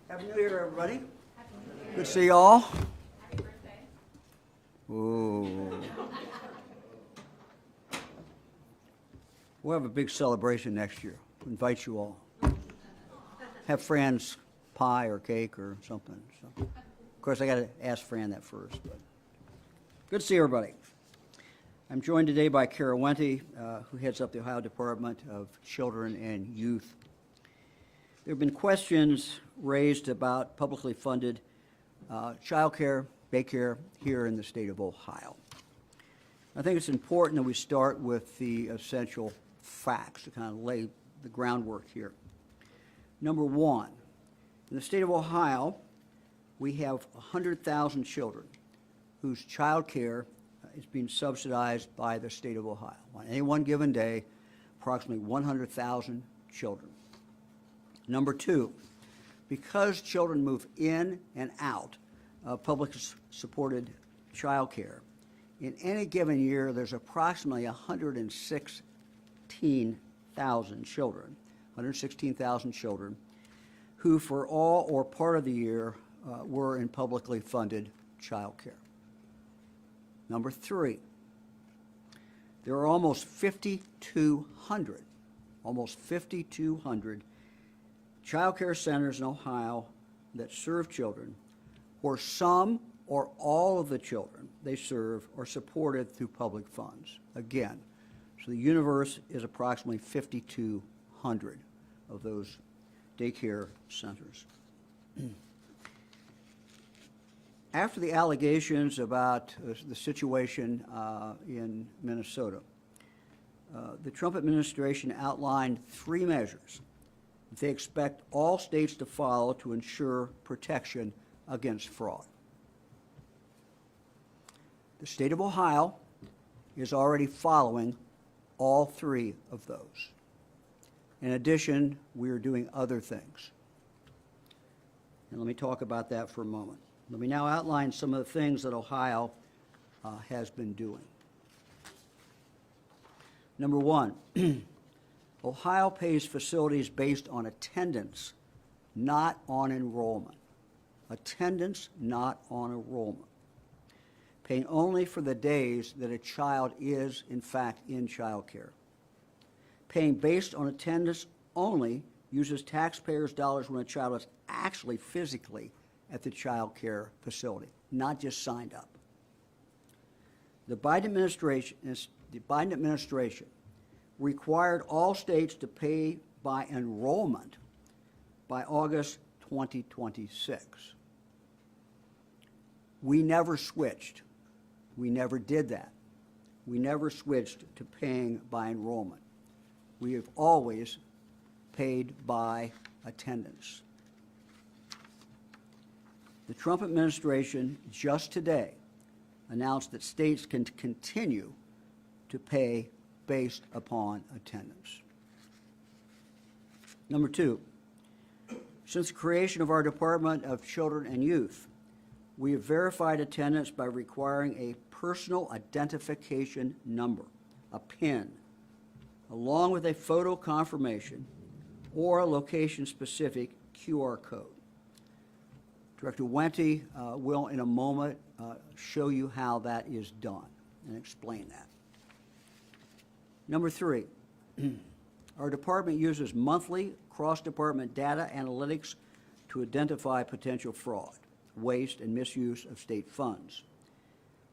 Happy New Year, everybody. Good to see you all. Happy birthday. Ooh. We'll have a big celebration next year. Invite you all. Have Fran's pie or cake or something. So, of course, I got to ask Fran that first. But good to see everybody. I'm joined today by Kara Wente, who heads up the Ohio Department of Children and Youth. There have been questions raised about publicly funded childcare, daycare here in the state of Ohio. I think it's important that we start with the essential facts to kind of lay the groundwork here. Number one, in the state of Ohio, we have 100,000 children whose child care is being subsidized by the state of Ohio. On any one given day, approximately 100,000 children. Number two, because children move in and out of public supported child care, in any given year, there's approximately 116,000 children who for all or part of the year were in publicly funded child care. Number three, there are almost 5,200 child care centers in Ohio that serve children, where some or all of the children they serve are supported through public funds. Again, so the universe is approximately 5,200 of those daycare centers. After the allegations about the situation in Minnesota, the Trump administration outlined 3 measures that they expect all states to follow to ensure protection against fraud. The state of Ohio is already following all 3 of those. In addition, we are doing other things. And let me talk about that for a moment. Let me now outline some of the things that Ohio has been doing. Number one, Ohio pays facilities based on attendance, not on enrollment. Attendance, not on enrollment. Paying only for the days that a child is, in fact, in child care. Paying based on attendance only uses taxpayers' dollars when a child is actually physically at the child care facility, not just signed up. The Biden administration required all states to pay by enrollment by August 2026. We never switched. We never did that. We never switched to paying by enrollment. We have always paid by attendance. The Trump administration just today announced that states can continue to pay based upon attendance. Number two, since the creation of our Department of Children and Youth, we have verified attendance by requiring a personal identification number, a PIN, along with a photo confirmation or a location-specific QR code. Director Wente will, in a moment, show you how that is done and explain that. Number three, our department uses monthly cross-department data analytics to identify potential fraud, waste, and misuse of state funds.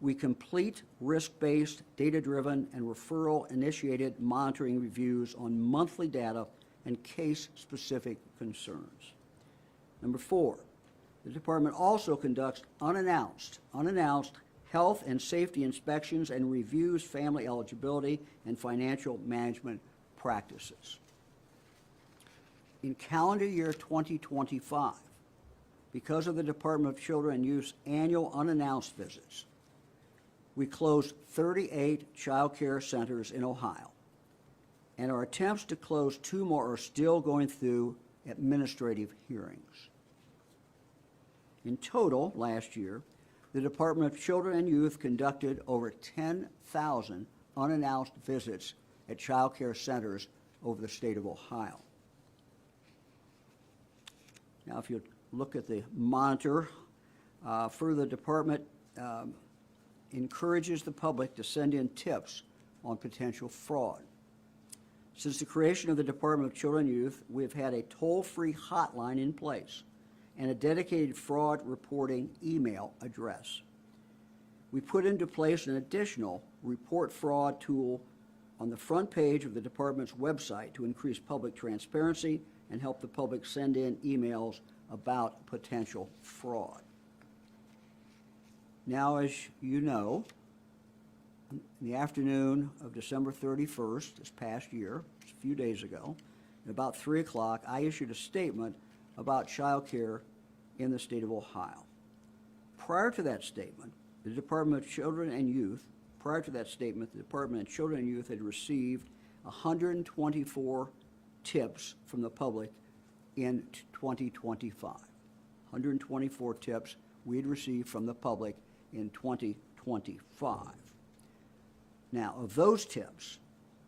We complete risk-based, data-driven, and referral-initiated monitoring reviews on monthly data and case-specific concerns. Number four, the department also conducts unannounced health and safety inspections and reviews family eligibility and financial management practices. In calendar year 2025, because of the Department of Children and Youth's annual unannounced visits, we closed 38 child care centers in Ohio, and our attempts to close 2 more are still going through administrative hearings. In total, last year, the Department of Children and Youth conducted over 10,000 unannounced visits at child care centers over the state of Ohio. Now, if you look at the monitor. Further, the department encourages the public to send in tips on potential fraud. Since the creation of the Department of Children and Youth, we have had a toll-free hotline in place and a dedicated fraud reporting email address. We put into place an additional report fraud tool on the front page of the department's website to increase public transparency and help the public send in emails about potential fraud. Now, as you know, in the afternoon of December 31st, this past year, just a few days ago, at about 3 o'clock, I issued a statement about child care in the state of Ohio. Prior to that statement, the Department of Children and Youth had received 124 tips from the public in 2025. 124 tips we had received from the public in 2025. Now, of those tips,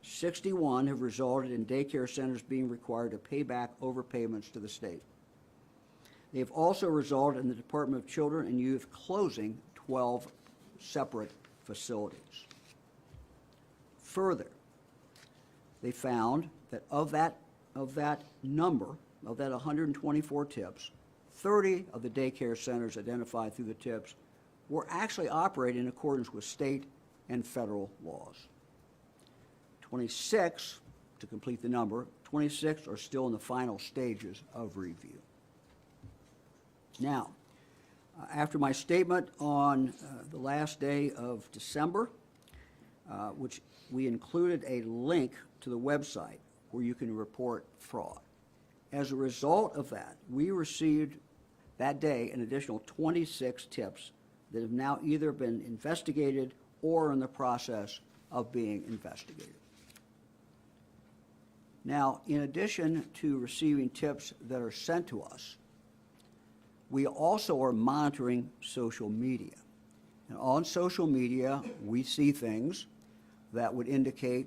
61 have resulted in daycare centers being required to pay back overpayments to the state. They have also resulted in the Department of Children and Youth closing 12 separate facilities. Further, they found that of that number, of that 124 tips, 30 of the daycare centers identified through the tips were actually operating in accordance with state and federal laws. 26, to complete the number, 26 are still in the final stages of review. Now, after my statement on the last day of December, which we included a link to the website where you can report fraud. As a result of that, we received that day an additional 26 tips that have now either been investigated or in the process of being investigated. Now, in addition to receiving tips that are sent to us, we also are monitoring social media. And on social media, we see things that would indicate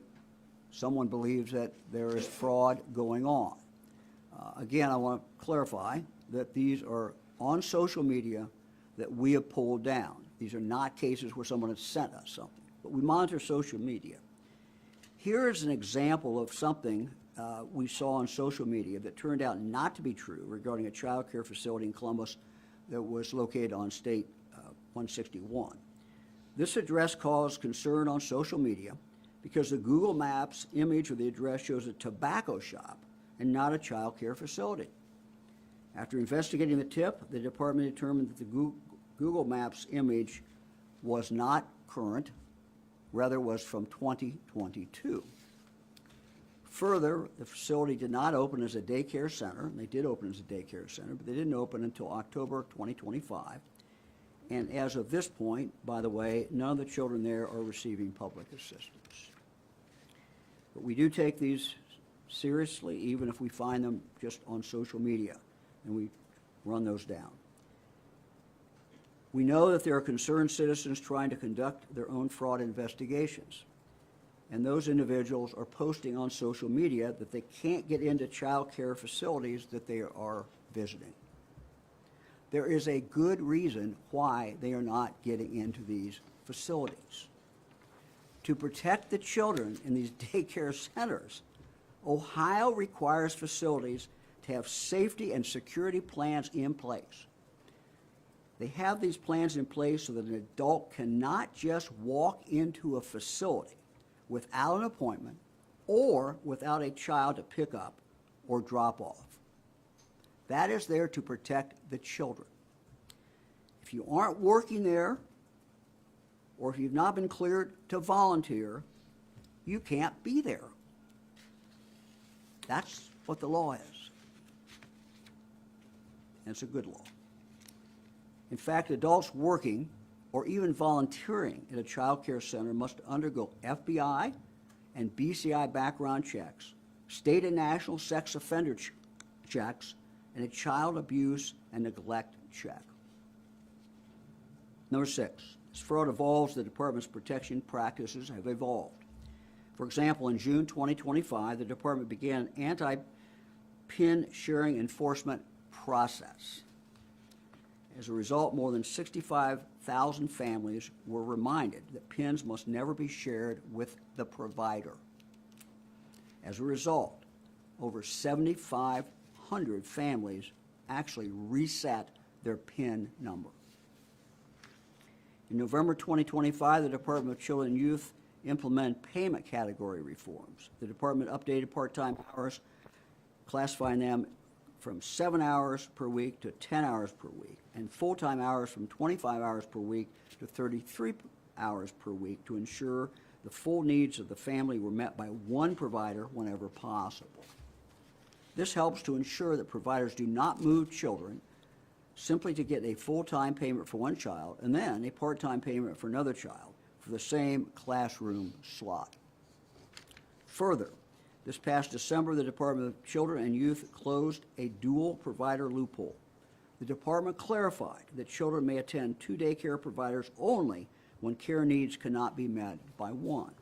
someone believes that there is fraud going on. Again, I want to clarify that these are on social media that we have pulled down. These are not cases where someone has sent us something, but we monitor social media. Here is an example of something we saw on social media that turned out not to be true regarding a child care facility in Columbus that was located on State 161. This address caused concern on social media because the Google Maps image of the address shows a tobacco shop and not a child care facility. After investigating the tip, the department determined that the Google Maps image was not current, rather was from 2022. Further, the facility did not open as a daycare center. They did open as a daycare center, but they didn't open until October 2025. And as of this point, by the way, none of the children there are receiving public assistance. But we do take these seriously, even if we find them just on social media, and we run those down. We know that there are concerned citizens trying to conduct their own fraud investigations. And those individuals are posting on social media that they can't get into child care facilities that they are visiting. There is a good reason why they are not getting into these facilities. To protect the children in these daycare centers, Ohio requires facilities to have safety and security plans in place. They have these plans in place so that an adult cannot just walk into a facility without an appointment or without a child to pick up or drop off. That is there to protect the children. If you aren't working there, or if you've not been cleared to volunteer, you can't be there. That's what the law is. And it's a good law. In fact, adults working or even volunteering at a child care center must undergo FBI and BCI background checks, state and national sex offender checks, and a child abuse and neglect check. Number 6, as fraud evolves, the department's protection practices have evolved. For example, in June 2025, the department began an anti-PIN sharing enforcement process. As a result, more than 65,000 families were reminded that PINs must never be shared with the provider. As a result, over 7,500 families actually reset their PIN number. In November 2025, the Department of Children and Youth implemented payment category reforms. The department updated part-time hours, classifying them from 7 hours per week to 10 hours per week, and full-time hours from 25 hours per week to 33 hours per week to ensure the full needs of the family were met by one provider whenever possible. This helps to ensure that providers do not move children simply to get a full-time payment for one child and then a part-time payment for another child for the same classroom slot. Further, this past December, the Department of Children and Youth closed a dual provider loophole. The department clarified that children may attend two daycare providers only when care needs cannot be met by one.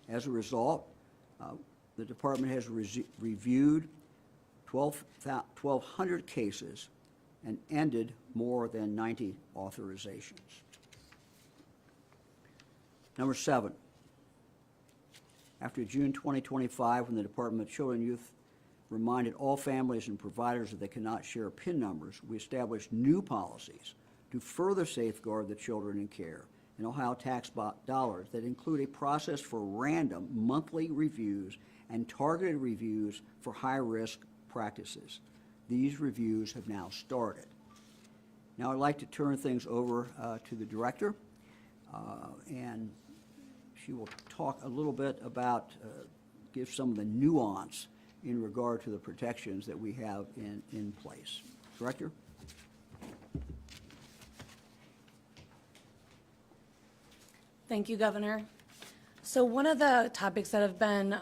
As a result, the department has reviewed 1,200 cases and ended more than 90 authorizations. Number 7, after June 2025, when the Department of Children and Youth reminded all families and providers that they cannot share PIN numbers, we established new policies to further safeguard the children in care and Ohio tax dollars that include a process for random monthly reviews and targeted reviews for high-risk practices. These reviews have now started. Now I'd like to turn things over to the director, and she will talk a little bit about, give some of the nuance in regard to the protections that we have in place. Director? Thank you, Governor. So one of the topics that have been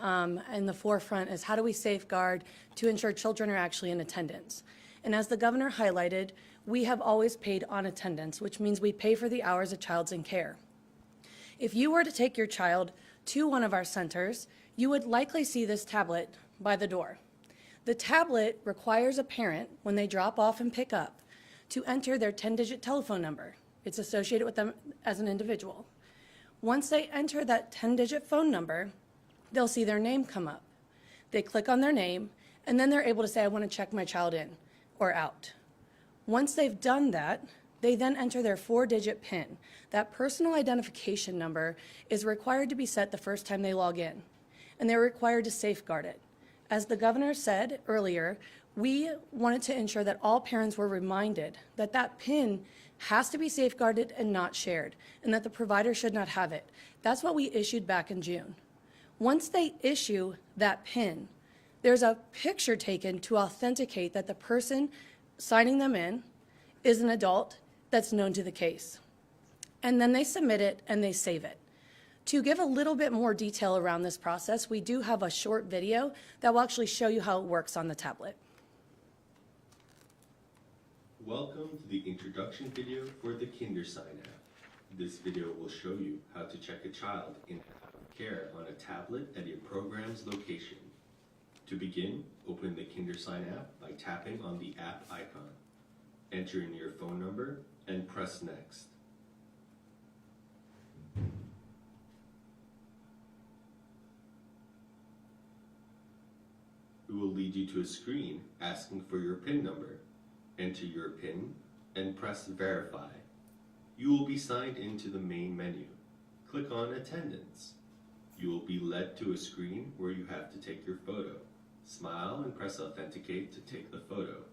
in the forefront is how do we safeguard to ensure children are actually in attendance? And as the Governor highlighted, we have always paid on attendance, which means we pay for the hours a child's in care. If you were to take your child to one of our centers, you would likely see this tablet by the door. The tablet requires a parent, when they drop off and pick up, to enter their 10-digit telephone number. It's associated with them as an individual. Once they enter that 10-digit phone number, they'll see their name come up. They click on their name, and then they're able to say, I want to check my child in or out. Once they've done that, they then enter their 4-digit PIN. That personal identification number is required to be set the first time they log in, and they're required to safeguard it. As the Governor said earlier, we wanted to ensure that all parents were reminded that that PIN has to be safeguarded and not shared, and that the provider should not have it. That's what we issued back in June. Once they issue that PIN, there's a picture taken to authenticate that the person signing them in is an adult that's known to the case. And then they submit it and they save it. To give a little bit more detail around this process, we do have a short video that will actually show you how it works on the tablet. Welcome to the introduction video for the KinderSign app. This video will show you how to check a child in care on a tablet at your program's location. To begin, open the KinderSign app by tapping on the app icon. Enter in your phone number and press Next. It will lead you to a screen asking for your PIN number. Enter your PIN and press Verify. You will be signed into the main menu. Click on Attendance. You will be led to a screen where you have to take your photo. Smile and press Authenticate to take the photo.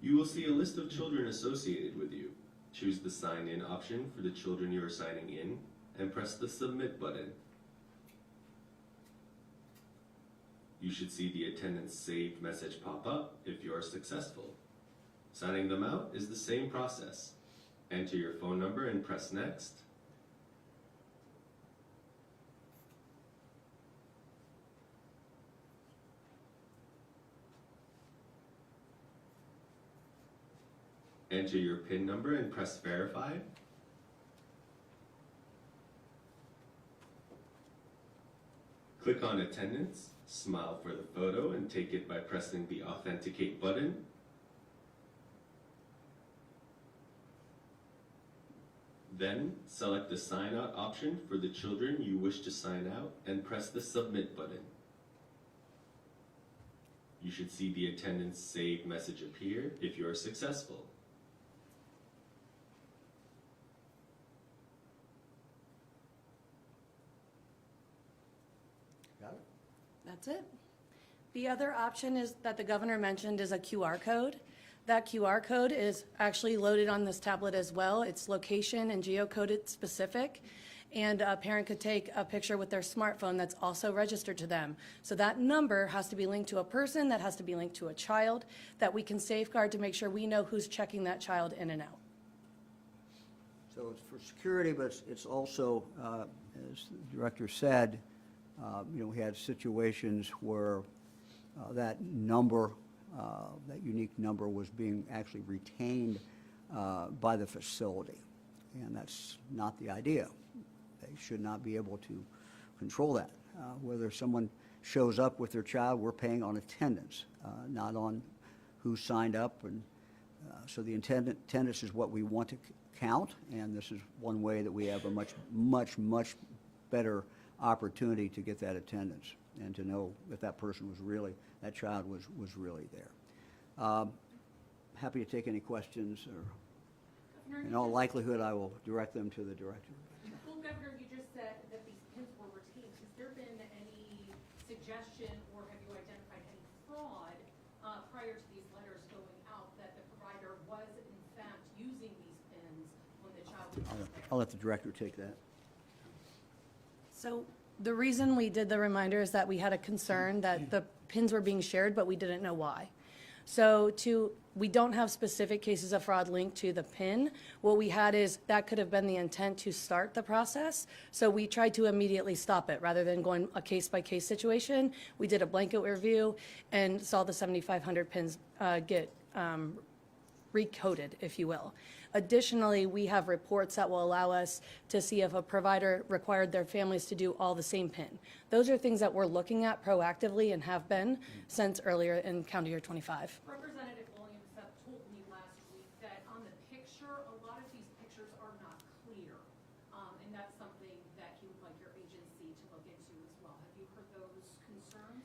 You will see a list of children associated with you. Choose the Sign In option for the children you are signing in and press the Submit button. You should see the attendance saved message pop up if you are successful. Signing them out is the same process. Enter your phone number and press Next. Enter your PIN number and press Verify. Click on Attendance, smile for the photo and take it by pressing the Authenticate button. Then, select the Sign Out option for the children you wish to sign out and press the Submit button. You should see the attendance save message appear if you are successful. Got it? That's it. The other option is that the governor mentioned is a QR code. That QR code is actually loaded on this tablet as well. It's location and geocoded specific. And a parent could take a picture with their smartphone that's also registered to them. So that number has to be linked to a person, that has to be linked to a child, that we can safeguard to make sure we know who's checking that child in and out. So it's for security, but it's also, as the director said, we had situations where that number, that unique number was being actually retained by the facility. And that's not the idea. They should not be able to control that. Whether someone shows up with their child, we're paying on attendance, not on who signed up. And so the attendance is what we want to count, and this is one way that we have a much better opportunity to get that attendance and to know that that person was really, that child was really there. Happy to take any questions, or in all likelihood, I will direct them to the director. Well, Governor, you just said that these pins were retained. Has there been any suggestion or have you identified any fraud prior to these letters going out that the provider was in fact using these pins when the child was there? I'll let the director take that. So the reason we did the reminder is that we had a concern that the pins were being shared, but we didn't know why. So we don't have specific cases of fraud linked to the PIN. What we had is that could have been the intent to start the process. So we tried to immediately stop it rather than going a case-by-case situation. We did a blanket review and saw the 7,500 PINs get recoded, if you will. Additionally, we have reports that will allow us to see if a provider required their families to do all the same PIN. Those are things that we're looking at proactively and have been since earlier in county year 25. Representative Williams told me last week that on the picture, a lot of these pictures are not clear. And that's something that he would like your agency to look into as well. Have you heard those concerns?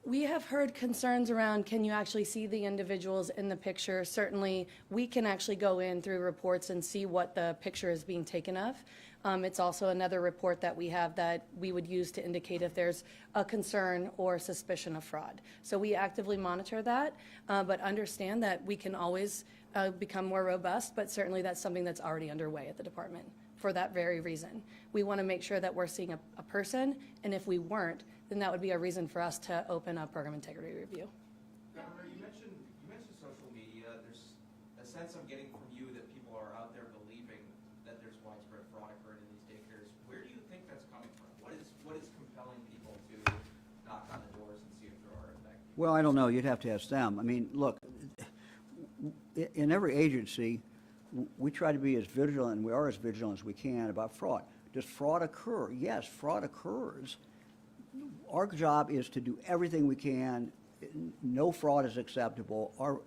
We have heard concerns around, can you actually see the individuals in the picture? Certainly, we can actually go in through reports and see what the picture is being taken of. It's also another report that we have that we would use to indicate if there's a concern or suspicion of fraud. So we actively monitor that, but understand that we can always become more robust, but certainly that's something that's already underway at the department for that very reason. We want to make sure that we're seeing a person, and if we weren't, then that would be a reason for us to open a program integrity review. Governor, you mentioned social media. There's a sense I'm getting from you that people are out there believing that there's widespread fraud occurring in these daycares. Where do you think that's coming from? What is compelling people to knock on the doors and see if there are effective? Well, I don't know. You'd have to ask them. I mean, look, in every agency, we try to be as vigilant, and we are as vigilant as we can about fraud. Does fraud occur? Yes, fraud occurs. Our job is to do everything we can. No fraud is acceptable. Our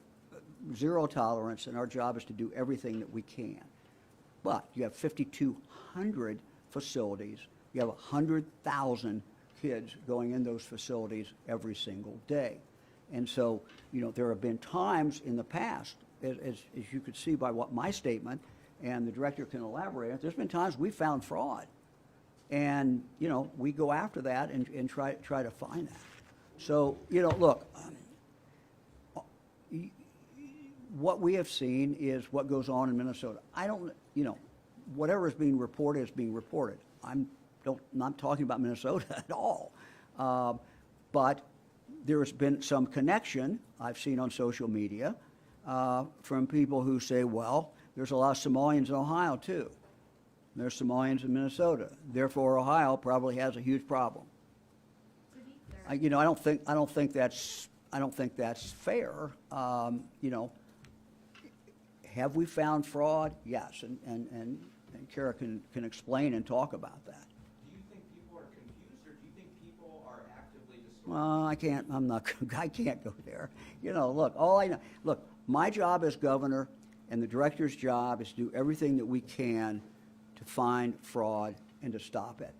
zero tolerance, and our job is to do everything that we can. But you have 5,200 facilities. You have 100,000 kids going in those facilities every single day. And so, there have been times in the past, as you could see by what my statement, and the director can elaborate, there's been times we found fraud. And, we go after that and try to find that. So, look, what we have seen is what goes on in Minnesota. I don't, whatever is being reported is being reported. I'm not talking about Minnesota at all. But there has been some connection I've seen on social media from people who say, well, there's a lot of Somalians in Ohio too. There's Somalians in Minnesota. Therefore, Ohio probably has a huge problem. I don't think that's fair. Have we found fraud? Yes, and Kara can explain and talk about that. Do you think people are confused, or do you think people are actively distorting? Well, I can't go there. Look, my job as governor And the director's job is to do everything that we can to find fraud and to stop it.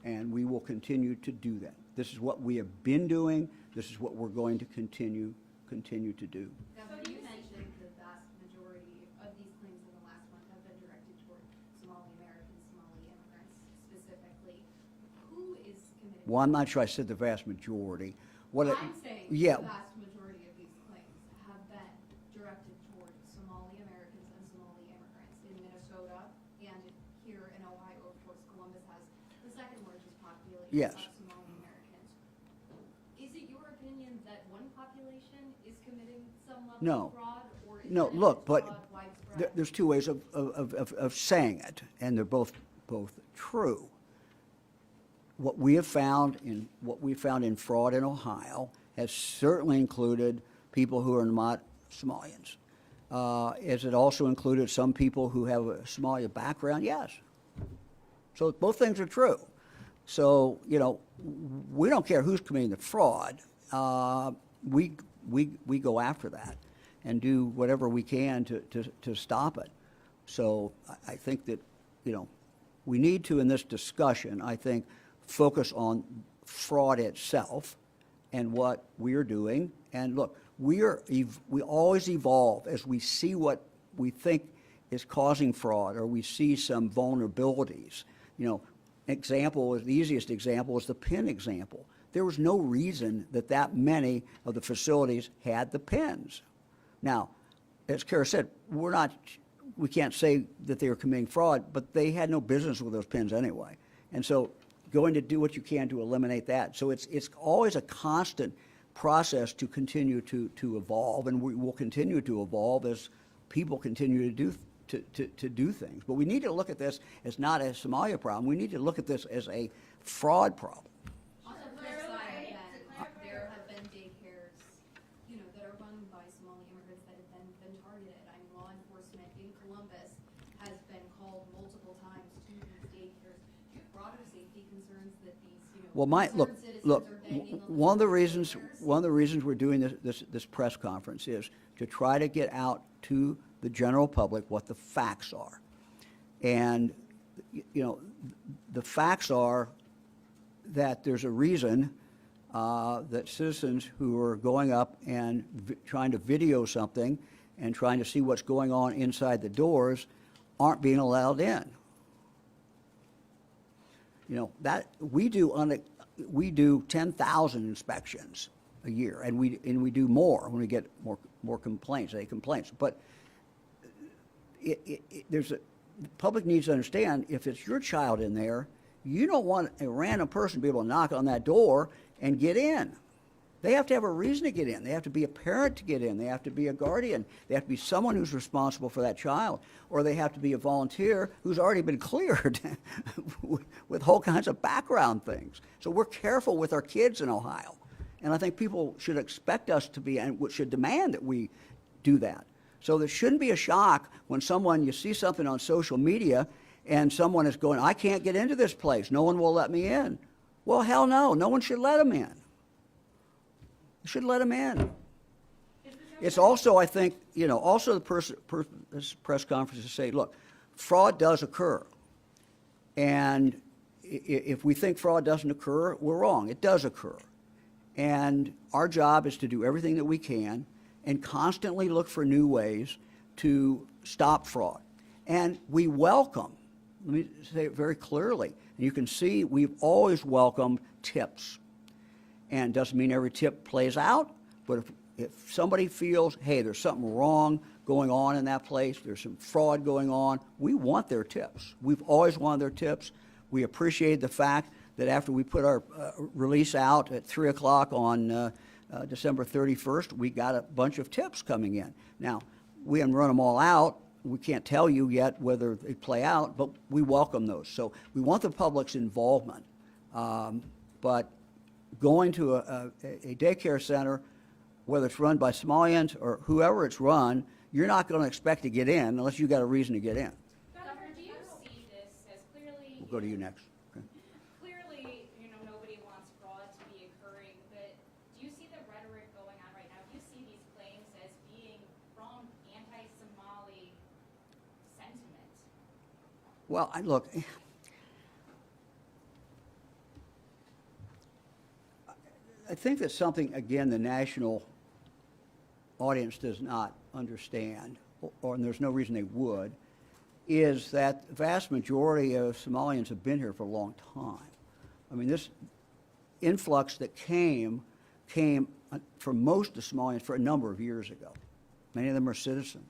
And we will continue to do that. This is what we have been doing. This is what we're going to continue to do. Governor, you mentioned the vast majority of these claims in the last month have been directed toward Somali Americans, Somali immigrants specifically. Who is committing? Well, I'm not sure I said the vast majority. What I'm saying yeah, the vast majority of these claims have been directed toward Somali Americans and Somali immigrants in Minnesota and here in Ohio. Of course, Columbus has the second largest population Yes. of Somali Americans. Is it your opinion that one population is committing some level No. of fraud, or is No, it look, fraud but widespread? there's two ways of saying it, and they're both true. What we have found in fraud in Ohio has certainly included people who are not Somalians. Has it also included some people who have a Somalia background? Yes. So both things are true. So, you know, we don't care who's committing the fraud. We go after that and do whatever we can to stop it. So I think that, you know, we need to, in this discussion, I think, focus on fraud itself and what we're doing. And look, we always evolve as we see what we think is causing fraud, or we see some vulnerabilities. You know, the easiest example is the PIN example. There was no reason that many of the facilities had the PINs. Now, as Kara said, we can't say that they were committing fraud, but they had no business with those PINs anyway. And so going to do what you can to eliminate that. So it's always a constant process to continue to evolve, and we will continue to evolve as people continue to do things. But we need to look at this as not a Somalia problem. We need to look at this as a fraud problem. On the flip side, there have been daycares, you know, that are run by Somali immigrants that have been targeted. I mean, law enforcement in Columbus has been called multiple times to these daycares. Do you have broader safety concerns that these, you know, concerned citizens are banging on one of the daycares? reasons we're doing this press conference is to try to get out to the general public what the facts are. And, you know, the facts are that there's a reason that citizens who are going up and trying to video something and trying to see what's going on inside the doors aren't being allowed in. You know, that we do 10,000 inspections a year, and we do more when we get more complaints, But the public needs to understand, if it's your child in there, you don't want a random person to be able to knock on that door and get in. They have to have a reason to get in. They have to be a parent to get in. They have to be a guardian. They have to be someone who's responsible for that child. Or they have to be a volunteer who's already been cleared with all kinds of background things. So we're careful with our kids in Ohio. And I think people should expect us to be, and should demand that we do that. So there shouldn't be a shock when you see something on social media and someone is going, I can't get into this place. No one will let me in. Well, hell no. No one should let them in. You should let them in. It's also, I think, you know, also this press conference to say, look, fraud does occur. And if we think fraud doesn't occur, we're wrong. It does occur. And our job is to do everything that we can and constantly look for new ways to stop fraud. And we welcome, let me say it very clearly, and you can see we've always welcomed tips. And doesn't mean every tip plays out, but if somebody feels, hey, there's something wrong going on in that place, there's some fraud going on, we want their tips. We've always wanted their tips. We appreciate the fact that after we put our release out at 3 o'clock on December 31st, we got a bunch of tips coming in. Now, we haven't run them all out. We can't tell you yet whether they play out, but we welcome those. So we want the public's involvement. But going to a daycare center, whether it's run by Somalians or whoever it's run, you're not going to expect to get in unless you've got a reason to get in. Governor, do you see this as clearly? We'll go to you next. Okay. Clearly, you know, nobody wants fraud to be occurring, but do you see the rhetoric going on right now? Do you see these claims as being from anti-Somali Well, look, I think that's something, again, the national audience does not understand, and there's no reason they would, is that the vast majority of Somalians have been here for a long time. I mean, this influx that came for most of Somalians for a number of years ago. Many of them are citizens.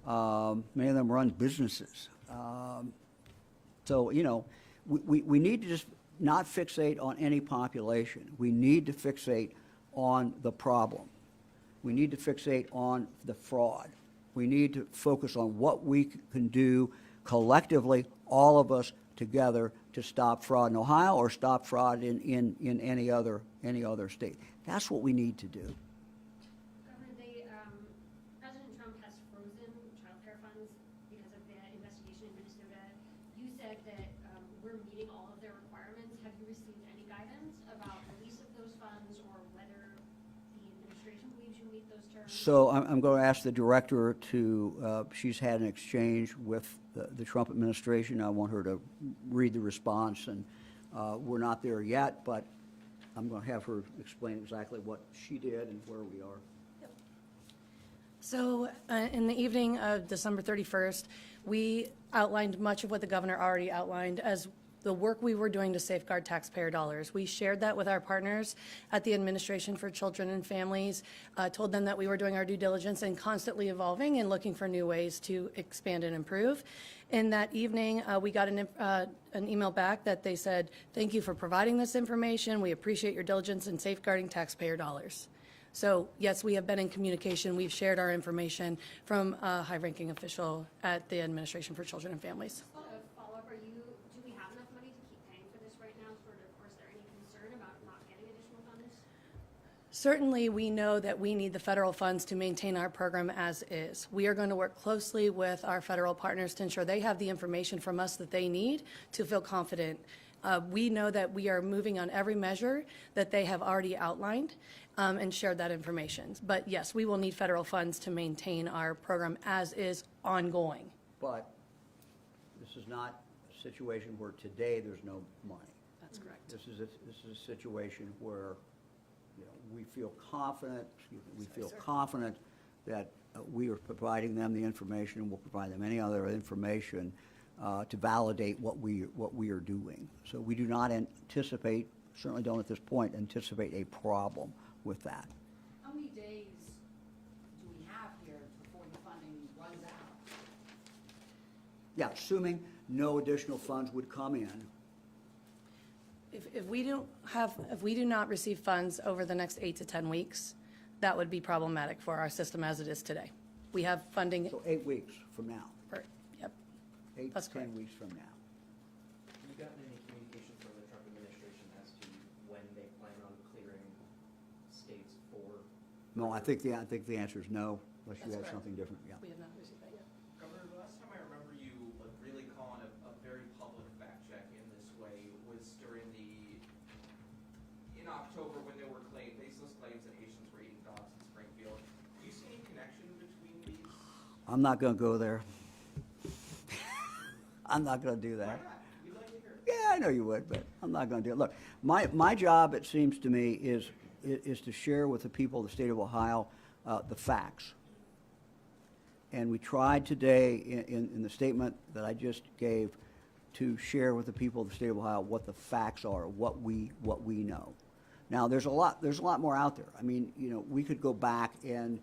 Many of them run businesses. So, you know, we need to just not fixate on any population. We need to fixate on the problem. We need to fixate on the fraud. We need to focus on what we can do collectively, all of us together, to stop fraud in Ohio or stop fraud in any other state. That's what we need to do. Governor, President Trump has frozen childcare funds because of the investigation in Minnesota. You said that we're meeting all of their requirements. Have you received any guidance about release of those funds or whether the administration believes you meet those terms? So I'm going to ask the director to, she's had an exchange with the Trump administration. I want her to read the response, and we're not there yet, but I'm going to have her explain exactly what she did and where we are. So in the evening of December 31st, we outlined much of what the governor already outlined as the work we were doing to safeguard taxpayer dollars. We shared that with our partners at the Administration for Children and Families, told them that we were doing our due diligence and constantly evolving and looking for new ways to expand and improve. In that evening, we got an email back that they said, "Thank you for providing this information. We appreciate your diligence in safeguarding taxpayer dollars." So yes, we have been in communication. We've shared our information from a high-ranking official at the Administration for Children and Families. A follow-up, do we have enough money to keep paying for this right now? Or is there any concern about not getting additional funds? Certainly, we know that we need the federal funds to maintain our program as is. We are going to work closely with our federal partners to ensure they have the information from us that they need to feel confident. We know that we are moving on every measure that they have already outlined and shared that information. But yes, we will need federal funds to maintain our program as is ongoing. But this is not a situation where today there's no money. That's correct. This is a situation where, you know, we feel confident, confident that we are providing them the information, and we'll provide them any other information to validate what we are doing. So we do not anticipate, certainly don't at this point, anticipate a problem with that. How many days do we have here before the funding runs out? Yeah, assuming no additional funds would come in. If we do not receive funds over the next 8 to 10 weeks, that would be problematic for our system as it is today. We have funding. So 8 weeks from now, Yep. 8 That's to 10 correct. weeks from now. Have you gotten any communication from the Trump administration as to when they plan on clearing states for? No, I think the answer is no, unless you That's have correct. something different, yeah. We have not received that yet. Governor, the last time I remember you really calling a very public fact check in this way was in October when there were baseless claims that Haitians were eating dogs in Springfield. Do you see any connection between these? I'm not going to go there. I'm not going to do that. Why not? We'd like to hear it. Yeah, I know you would, but I'm not going to do it. Look, my job, it seems to me, is to share with the people of the state of Ohio the facts. And we tried today in the statement that I just gave to share with the people of the state of Ohio what the facts are, what we know. Now, there's a lot more out there. I mean, you know, we could go back and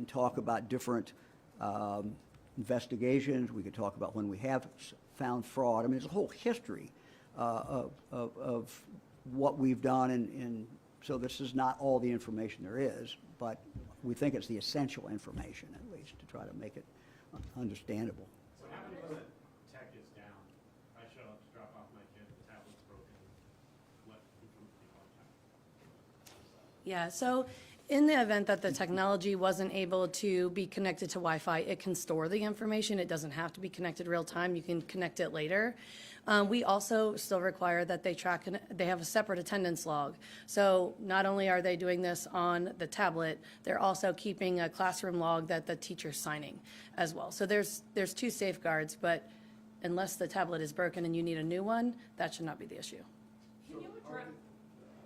talk about different investigations. We could talk about when we have found fraud. I mean, there's a whole history of what we've done, and so this is not all the information there is, but we think it's the essential information, at least, to try to make it understandable. What happens when the tech is down? I show up to drop off my kid, the tablet's broken. What becomes the contact? Yeah, so in the event that the technology wasn't able to be connected to Wi-Fi, it can store the information. It doesn't have to be connected real time. You can connect it later. We also still require that they have a separate attendance log. So not only are they doing this on the tablet, they're also keeping a classroom log that the teacher's signing as well. So there's two safeguards, but unless the tablet is broken and you need a new one, that should not be the issue. Can you address,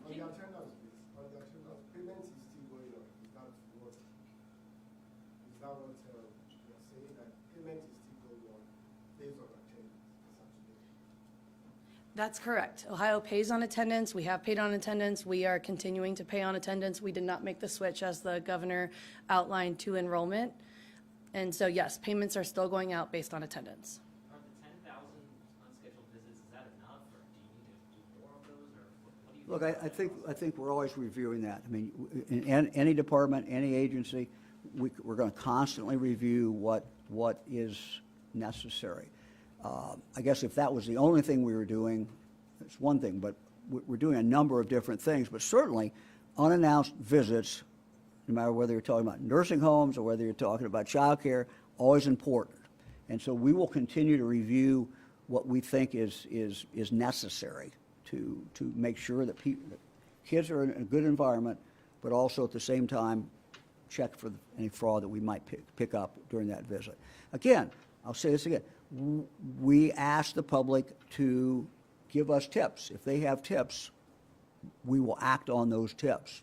On the attendance, please, on the attendance, payment is still going on, is that what you're saying, that payment is still going on based on attendance as of today? That's correct. Ohio pays on attendance. We have paid on attendance. We are continuing to pay on attendance. We did not make the switch, as the governor outlined, to enrollment. And so, yes, payments are still going out based on attendance. Are the 10,000 unscheduled visits, is that enough, or do you need to do more of those, or what do you? Look, I think we're always reviewing that. I mean, in any department, any agency, we're going to constantly review what is necessary. I guess if that was the only thing we were doing, it's one thing, but we're doing a number of different things. But certainly, unannounced visits, no matter whether you're talking about nursing homes or whether you're talking about childcare, always important. And so we will continue to review what we think is necessary to make sure that kids are in a good environment, but also at the same time check for any fraud that we might pick up during that visit. Again, I'll say this again. We ask the public to give us tips. If they have tips, we will act on those tips.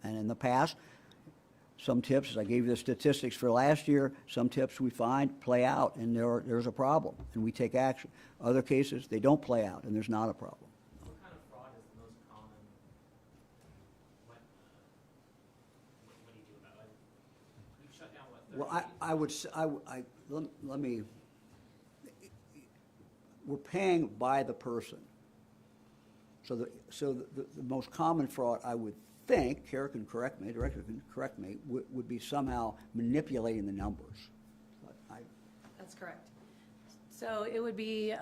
And in the past, some tips, as I gave you the statistics for last year, some tips we find play out and there's a problem and we take action. Other cases, they don't play out and there's not a problem. What kind of fraud is the most common? What do you do about it? You shut down what, 30? Well, I would say, let me, we're paying by the person. So the most common fraud, I would think, Kara can correct me, director can correct me, would be somehow manipulating the numbers. But That's correct. So it would be,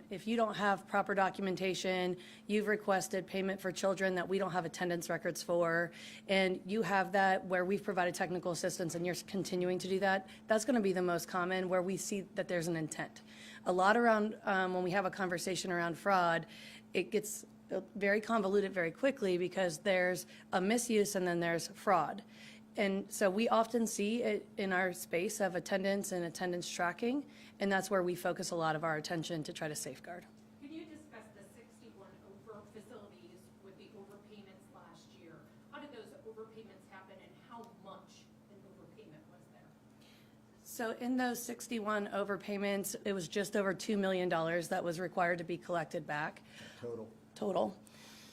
if you don't have proper documentation, you've requested payment for children that we don't have attendance records for, and you have that where we've provided technical assistance and you're continuing to do that, that's going to be the most common where we see that there's an intent. A lot around, when we have a conversation around fraud, it gets very convoluted very quickly because there's a misuse and then there's fraud. And so we often see it in our space of attendance and attendance tracking, and that's where we focus a lot of our attention to try to safeguard. can you discuss the 61 facilities with the overpayments last year? How did those overpayments happen and how much an overpayment was there? So in those 61 overpayments, it was just over $2 million that was required to be collected back. Total.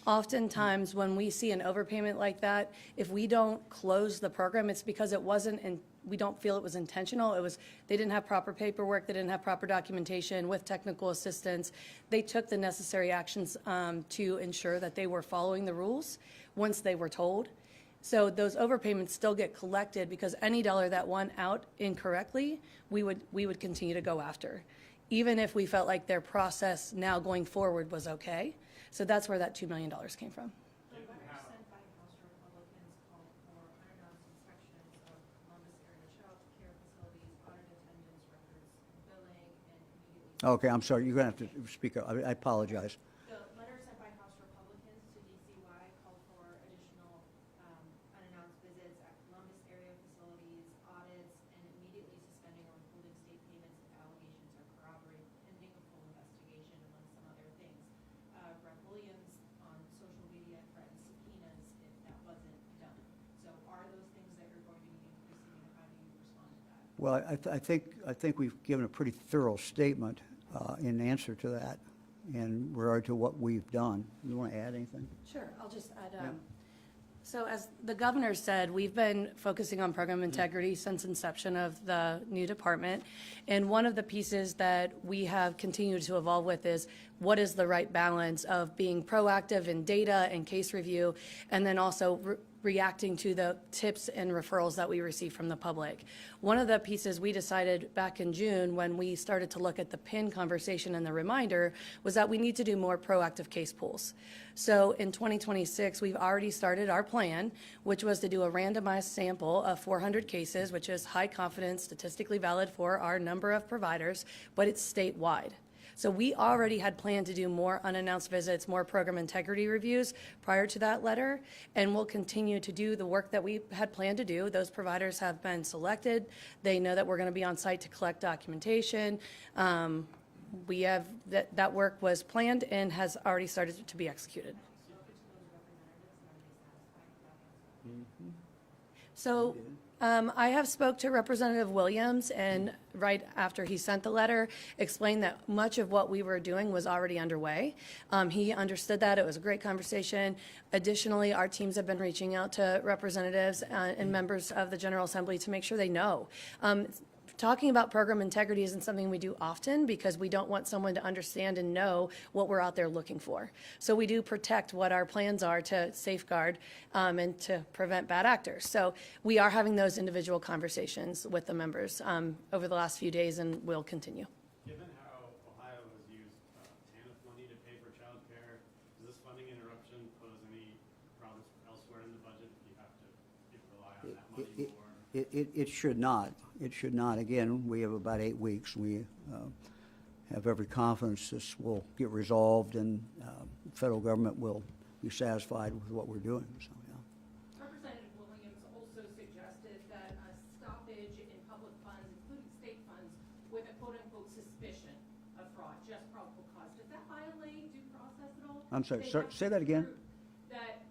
Oftentimes, when we see an overpayment like that, if we don't close the program, it's because it wasn't, and we don't feel it was intentional. It was, they didn't have proper paperwork, they didn't have proper documentation with technical assistance. They took the necessary actions to ensure that they were following the rules once they were told. So those overpayments still get collected because any dollar that went out incorrectly, we would continue to go after, even if we felt like their process now going forward was okay. So that's where that $2 million came from. The letter sent by House Republicans called for unannounced inspections of Columbus area child care facilities, audit attendance records, billing, and immediately. Okay, I'm sorry, you're going to have to speak up. I apologize. The letter sent by House Republicans to DCY called for additional unannounced visits at Columbus area facilities, audits, and immediately suspending or withholding state payments if allegations are corroborated pending a full investigation, among some other things. Brett Williams on social media threatened subpoenas if that wasn't done. So are those things that you're going to be increasing, and how do you respond to that? Well, I think we've given a pretty thorough statement in answer to that in regard to what we've done. You want to add anything? Sure, I'll just add, Yeah. so as the governor said, we've been focusing on program integrity since inception of the new department. And one of the pieces that we have continued to evolve with is what is the right balance of being proactive in data and case review, and then also reacting to the tips and referrals that we receive from the public. One of the pieces we decided back in June when we started to look at the PIN conversation and the reminder was that we need to do more proactive case pools. So in 2026, we've already started our plan, which was to do a randomized sample of 400 cases, which is high confidence, statistically valid for our number of providers, but it's statewide. So we already had planned to do more unannounced visits, more program integrity reviews prior to that letter, and we'll continue to do the work that we had planned to do. Those providers have been selected. They know that we're going to be on site to collect documentation. We have, that work was planned and has already started to be executed. So I have spoke to Representative Williams, and right after he sent the letter, explained that much of what we were doing was already underway. He understood that. It was a great conversation. Additionally, our teams have been reaching out to representatives and members of the General Assembly to make sure they know. Talking about program integrity isn't something we do often because we don't want someone to understand and know what we're out there looking for. So we do protect what our plans are to safeguard and to prevent bad actors. So we are having those individual conversations with the members over the last few days, and will continue. Given how Ohio has used TANF money to pay for childcare, does this funding interruption pose any problems elsewhere in the budget if you have to rely on that money more? It should not. It should not. Again, we have about 8 weeks. We have every confidence this will get resolved, and the federal government will be satisfied with what we're doing. So, yeah. Representative Williams also suggested that a stoppage in public funds, including state funds, with a quote-unquote suspicion of fraud, just probable cause. Does that violate due process at all? I'm sorry, They sir, have say to that again. prove that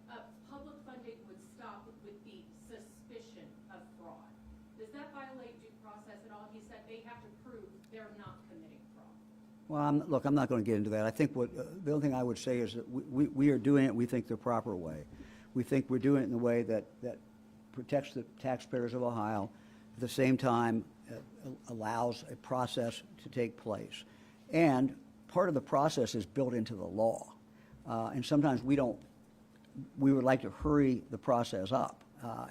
public funding would stop with the suspicion of fraud. Does that violate due process at all? He said they have to prove they're not committing fraud. Well, look, I'm not going to get into that. I think the only thing I would say is that we are doing it, we think, the proper way. We think we're doing it in a way that protects the taxpayers of Ohio, at the same time allows a process to take place. And part of the process is built into the law. And sometimes we would like to hurry the process up.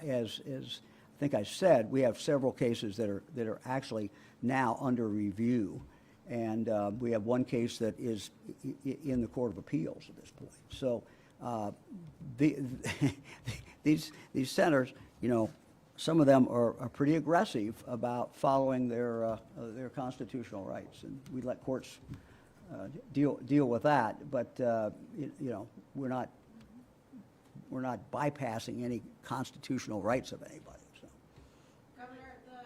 As I think I said, we have several cases that are actually now under review. And we have one case that is in the Court of Appeals at this point. So these centers, you know, some of them are pretty aggressive about following their constitutional rights, and we let courts deal with that. But you know, we're not bypassing any constitutional rights of anybody. So. Governor, the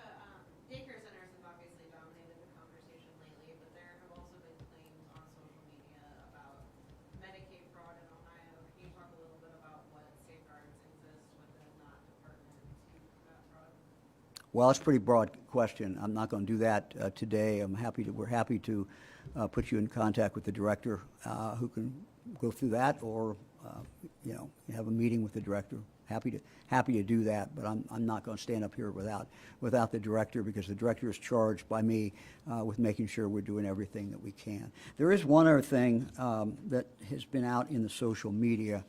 daycare centers have obviously dominated the conversation lately, but there have also been claims on social media about Medicaid fraud in Ohio. Can you talk a little bit about what safeguards exist within that department to combat fraud? Well, it's a pretty broad question. I'm not going to do that today. We're happy to put you in contact with the director who can go through that, or you know, have a meeting with the director. Happy to do that, but I'm not going to stand up here without the director, because the director is charged by me with making sure we're doing everything that we can. There is one other thing that has been out in the social media.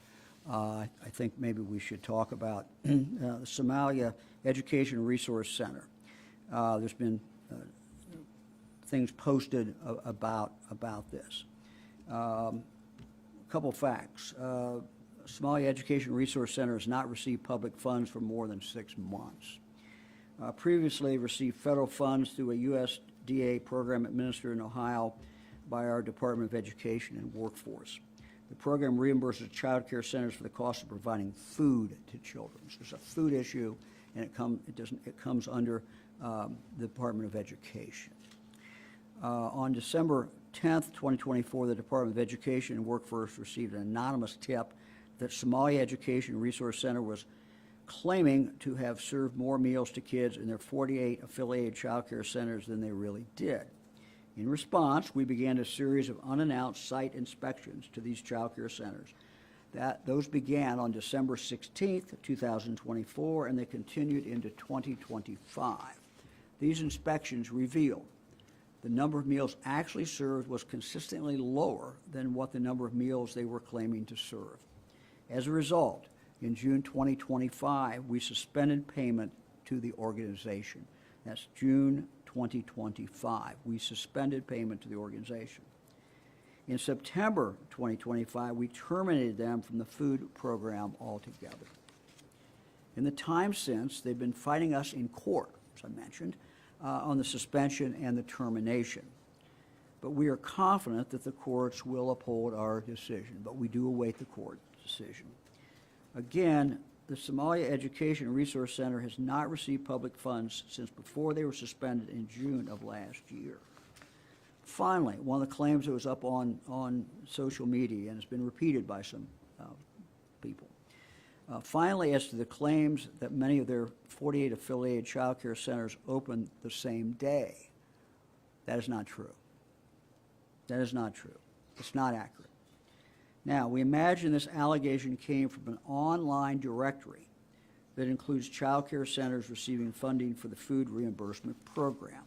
I think maybe we should talk about the Somalia Education Resource Center. There's been things posted about this. A couple facts. Somalia Education Resource Center has not received public funds for more than 6 months. Previously received federal funds through a USDA program administered in Ohio by our Department of Education and Workforce. The program reimburses child care centers for the cost of providing food to children. So it's a food issue, and it comes under the Department of Education. On December 10th, 2024, the Department of Education and Workforce received an anonymous tip that Somalia Education Resource Center was claiming to have served more meals to kids in their 48 affiliated child care centers than they really did. In response, we began a series of unannounced site inspections to these child care centers. Those began on December 16th, 2024, and they continued into 2025. These inspections revealed the number of meals actually served was consistently lower than what the number of meals they were claiming to serve. As a result, in June 2025, we suspended payment to the organization. That's June 2025. We suspended payment to the organization. In September 2025, we terminated them from the food program altogether. In the time since, they've been fighting us in court, as I mentioned, on the suspension and the termination. But we are confident that the courts will uphold our decision, but we do await the court decision. Again, the Somalia Education Resource Center has not received public funds since before they were suspended in June of last year. Finally, one of the claims that was up on social media and has been repeated by some people. Finally, as to the claims that many of their 48 affiliated child care centers opened the same day, that is not true. That is not true. It's not accurate. Now, we imagine this allegation came from an online directory that includes child care centers receiving funding for the food reimbursement program.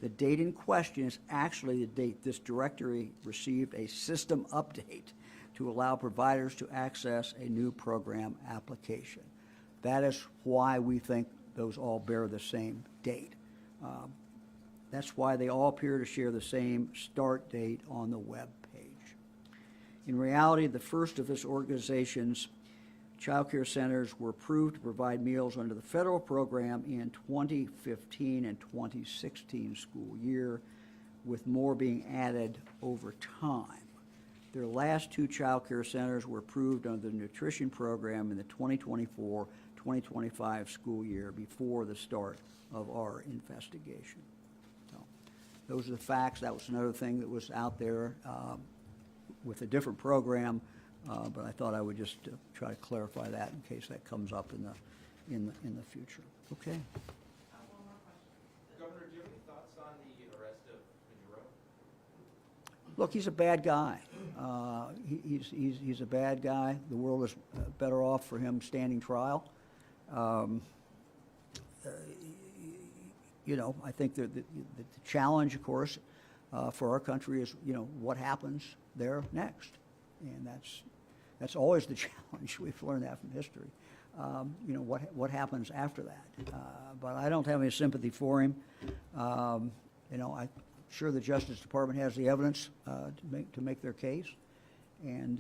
The date in question is actually the date this directory received a system update to allow providers to access a new program application. That is why we think those all bear the same date. That's why they all appear to share the same start date on the web page. In reality, the first of this organization's child care centers were approved to provide meals under the federal program in 2015 and 2016 school year, with more being added over time. Their last two child care centers were approved under the nutrition program in the 2024-2025 school year before the start of our investigation. So, those are the facts. That was another thing that was out there with a different program, but I thought I would just try to clarify that in case that comes up in the future. Okay. Governor, do you have any thoughts on the arrest of Maduro? Look, he's a bad guy. He's a bad guy. The world is better off for him standing trial. You know, I think that the challenge, of course, for our country is, you know, what happens there next, and that's always the challenge. We've learned that from history. You know, what happens after that? But I don't have any sympathy for him. You know, I'm sure the Justice Department has the evidence to make their case, and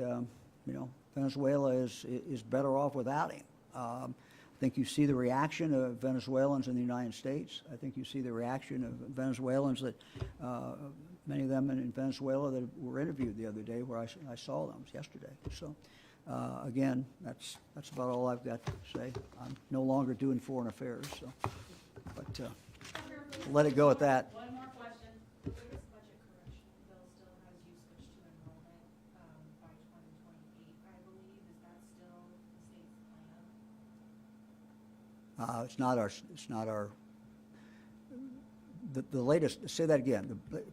you know, Venezuela is better off without him. I think you see the reaction of Venezuelans in the United States. I think you see the reaction of Venezuelans that many of them in Venezuela that were interviewed the other day, where I saw them yesterday. So. Again, that's about all I've got to say. I'm no longer doing foreign affairs, so, but we'll let it go at that. One more question. The latest budget correction bill still has you switch to enrollment by 2028, I believe. Is that still the state's plan? It's not our, the latest, say that again. The budget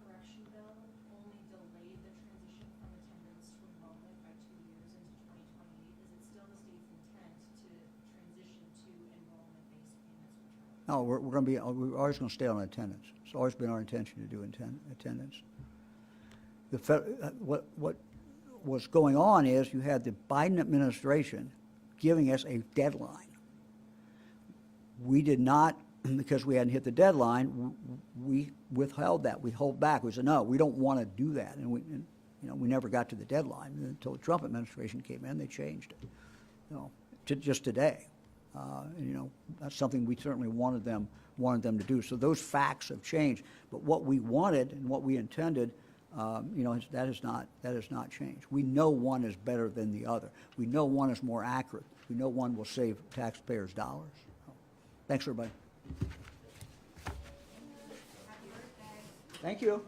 correction bill only delayed the transition from attendance to enrollment by 2 years into 2028. Is it still the state's intent to transition to enrollment-based payments for child? No, we're always going to stay on attendance. It's always been our intention to do attendance. What was going on is you had the Biden administration giving us a deadline. We did not, because we hadn't hit the deadline, we withheld that. We held back. We said, no, we don't want to do that. And you know, we never got to the deadline until the Trump administration came in. They changed it, you know, to just today. You know, that's something we certainly wanted them to do. So those facts have changed. But what we wanted and what we intended, you know, that has not changed. We know one is better than the other. We know one is more accurate. We know one will save taxpayers' dollars. Thanks, everybody. Happy birthday. Thank you.